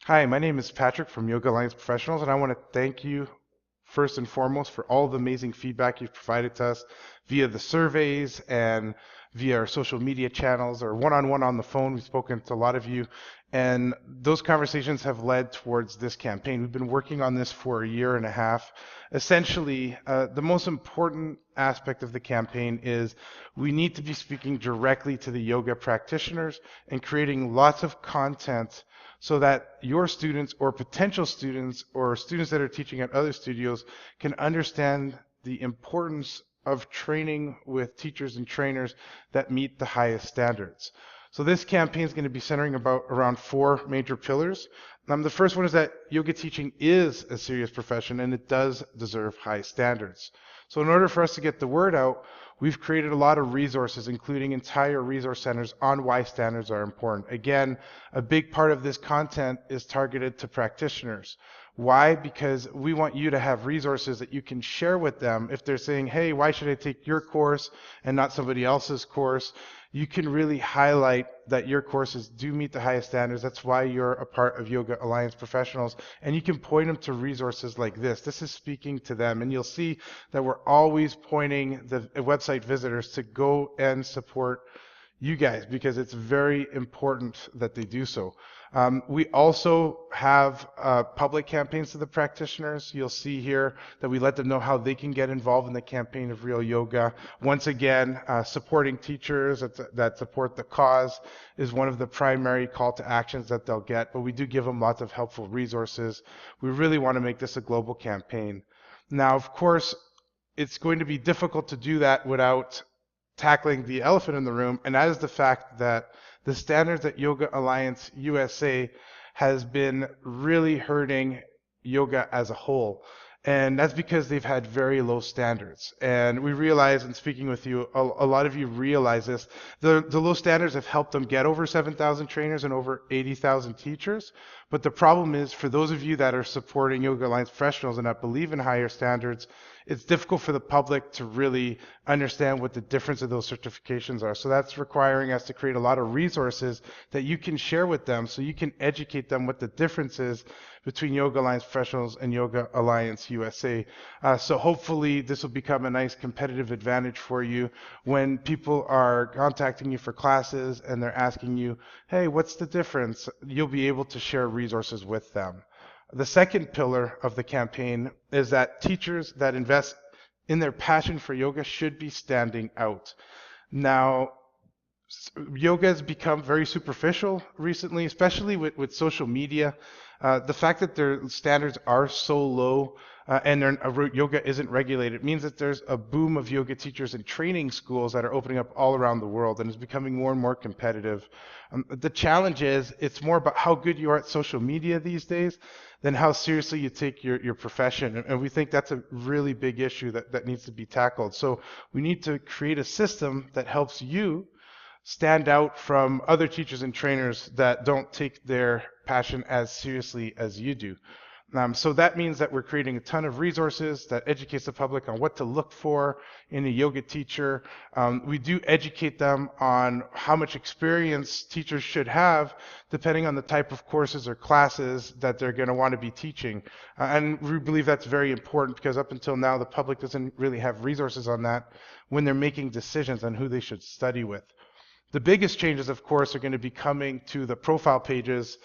Hi, my name is Patrick from Yoga Alliance Professionals, and I want to thank you first and foremost for all the amazing feedback you've provided to us via the surveys and via our social media channels or one-on-one on the phone. We've spoken to a lot of you, and those conversations have led towards this campaign. We've been working on this for a year and a half. Essentially, the most important aspect of the campaign is we need to be speaking directly to the yoga practitioners and creating lots of content so that your students or potential students or students that are teaching at other studios can understand the importance of training with teachers and trainers that meet the highest standards. So this campaign is going to be centering around four major pillars. The first one is that yoga teaching is a serious profession and it does deserve high standards. So in order for us to get the word out, we've created a lot of resources, including entire resource centers on why standards are important. Again, a big part of this content is targeted to practitioners. Why? Because we want you to have resources that you can share with them. If they're saying, hey, why should I take your course and not somebody else's course? You can really highlight that your courses do meet the highest standards. That's why you're a part of Yoga Alliance Professionals. And you can point them to resources like this. This is speaking to them. And you'll see that we're always pointing the website visitors to go and support you guys because it's very important that they do so. We also have public campaigns to the practitioners. You'll see here that we let them know how they can get involved in the campaign of Real Yoga. Once again, supporting teachers that support the cause is one of the primary call to actions that they'll get, but we do give them lots of helpful resources. We really want to make this a global campaign. Now, of course, it's going to be difficult to do that without tackling the elephant in the room, and that is the fact that the standards at Yoga Alliance USA has been really hurting yoga as a whole. And that's because they've had very low standards. And we realize, in speaking with you, a lot of you realize this. The low standards have helped them get over 7,000 trainers and over 80,000 teachers. But the problem is, for those of you that are supporting Yoga Alliance professionals and that believe in higher standards, it's difficult for the public to really understand what the difference of those certifications are. So that's requiring us to create a lot of resources that you can share with them so you can educate them what the difference is between Yoga Alliance Professionals and Yoga Alliance USA. So hopefully this will become a nice competitive advantage for you when people are contacting you for classes and they're asking you, hey, what's the difference? You'll be able to share resources with them. The second pillar of the campaign is that teachers that invest in their passion for yoga should be standing out. Now, yoga has become very superficial recently, especially with social media. The fact that their standards are so low and yoga isn't regulated means that there's a boom of yoga teachers and training schools that are opening up all around the world and is becoming more and more competitive. The challenge is it's more about how good you are at social media these days than how seriously you take your profession. And we think that's a really big issue that needs to be tackled. So we need to create a system that helps you stand out from other teachers and trainers that don't take their passion as seriously as you do. So that means that we're creating a ton of resources that educates the public on what to look for in a yoga teacher. We do educate them on how much experience teachers should have depending on the type of courses or classes that they're going to want to be teaching. And we believe that's very important because up until now the public doesn't really have resources on that when they're making decisions on who they should study with. The biggest changes, of course, are going to be coming to the profile pages.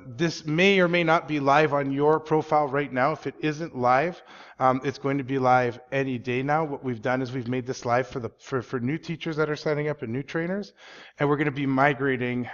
This may or may not be live on your profile right now. If it isn't live, it's going to be live any day now. What we've done is we've made this live for new teachers that are signing up and new trainers, and we're going to be migrating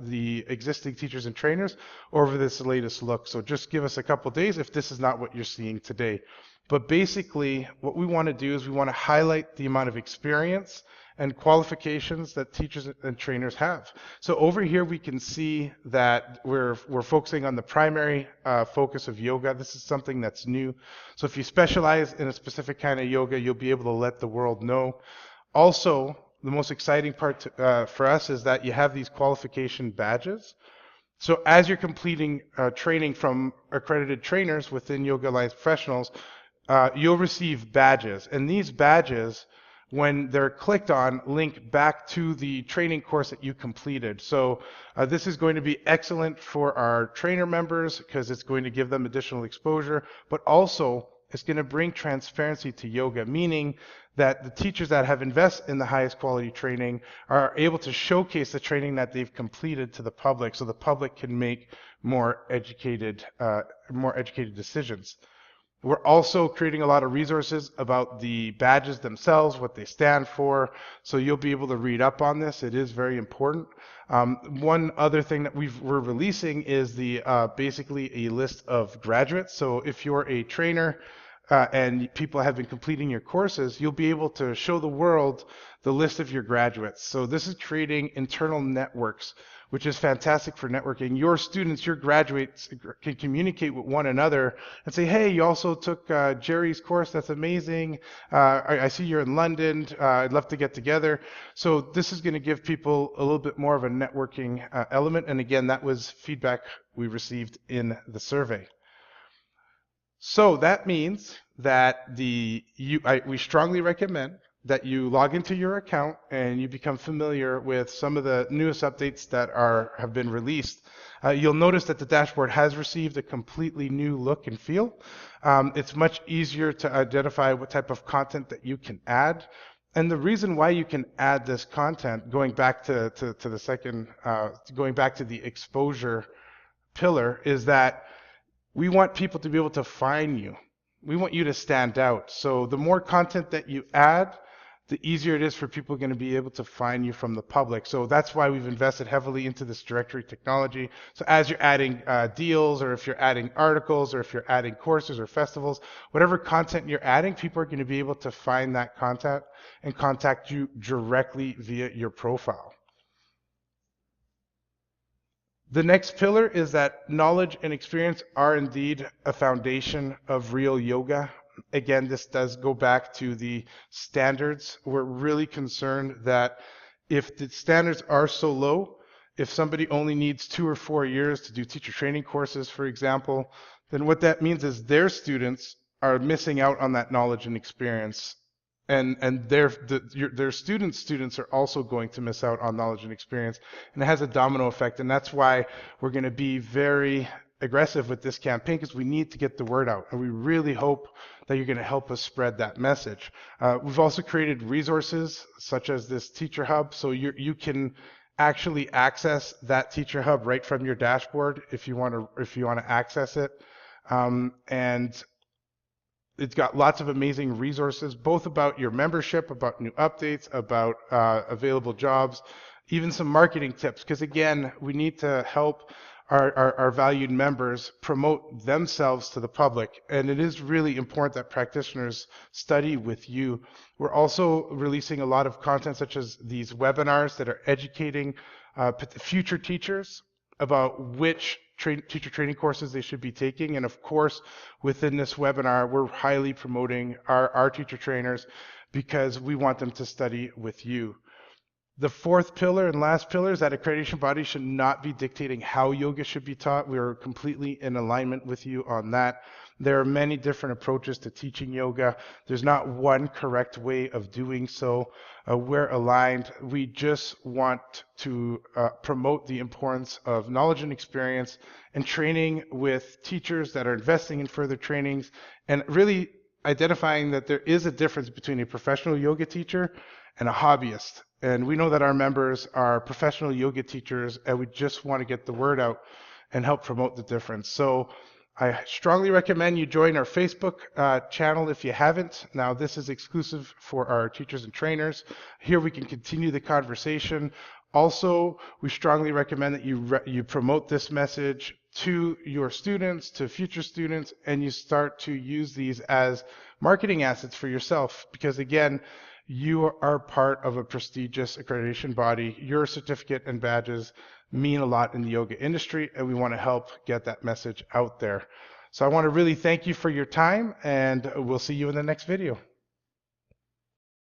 the existing teachers and trainers over this latest look. So just give us a couple days if this is not what you're seeing today. But basically, what we want to do is we want to highlight the amount of experience and qualifications that teachers and trainers have. So over here we can see that we're focusing on the primary focus of yoga. This is something that's new. So if you specialize in a specific kind of yoga, you'll be able to let the world know. Also, the most exciting part for us is that you have these qualification badges. So as you're completing training from accredited trainers within Yoga Alliance Professionals, you'll receive badges. And these badges when they're clicked on, link back to the training course that you completed. So this is going to be excellent for our trainer members because it's going to give them additional exposure, but also it's going to bring transparency to yoga, meaning that the teachers that have invested in the highest quality training are able to showcase the training that they've completed to the public so the public can make more educated decisions. We're also creating a lot of resources about the badges themselves, what they stand for, so you'll be able to read up on this. It is very important. One other thing that we're releasing is the basically a list of graduates. So if you're a trainer and people have been completing your courses, you'll be able to show the world the list of your graduates. So this is creating internal networks, which is fantastic for networking. Your students, your graduates can communicate with one another and say, hey, you also took Jerry's course, that's amazing. I see you're in London, I'd love to get together. So this is going to give people a little bit more of a networking element. And again, that was feedback we received in the survey. So that means that we strongly recommend that you log into your account and you become familiar with some of the newest updates that have been released. You'll notice that the dashboard has received a completely new look and feel. It's much easier to identify what type of content that you can add. And the reason why you can add this content, going back to the exposure pillar, is that we want people to be able to find you. We want you to stand out. So the more content that you add, the easier it is for people going to be able to find you from the public. So that's why we've invested heavily into this directory technology. So as you're adding deals, or if you're adding articles, or if you're adding courses or festivals, whatever content you're adding, people are going to be able to find that content and contact you directly via your profile. The next pillar is that knowledge and experience are indeed a foundation of real yoga. Again, this does go back to the standards. We're really concerned that if the standards are so low, if somebody only needs 2 or 4 years to do teacher training courses, for example, then what that means is their students are missing out on that knowledge and experience. And their students are also going to miss out on knowledge and experience, and it has a domino effect. And that's why we're going to be very aggressive with this campaign, because we need to get the word out, and we really hope that you're going to help us spread that message. We've also created resources such as this teacher hub, so you can actually access that teacher hub right from your dashboard if you want to access it, and it's got lots of amazing resources, both about your membership, about new updates, about available jobs, even some marketing tips, because again, we need to help our valued members promote themselves to the public. And it is really important that practitioners study with you. We're also releasing a lot of content, such as these webinars that are educating future teachers about which teacher training courses they should be taking. And of course, within this webinar, we're highly promoting our teacher trainers because we want them to study with you. The fourth pillar and last pillar is that accreditation bodies should not be dictating how yoga should be taught. We are completely in alignment with you on that. There are many different approaches to teaching yoga. There's not one correct way of doing so. We're aligned. We just want to promote the importance of knowledge and experience and training with teachers that are investing in further trainings, and really identifying that there is a difference between a professional yoga teacher and a hobbyist. And we know that our members are professional yoga teachers, and we just want to get the word out and help promote the difference. So I strongly recommend you join our Facebook channel if you haven't. Now, this is exclusive for our teachers and trainers. Here we can continue the conversation. Also, we strongly recommend that you promote this message to your students, to future students, and you start to use these as marketing assets for yourself, because again, you are part of a prestigious accreditation body. Your certificate and badges mean a lot in the yoga industry, and we want to help get that message out there. So I want to really thank you for your time, and we'll see you in the next video.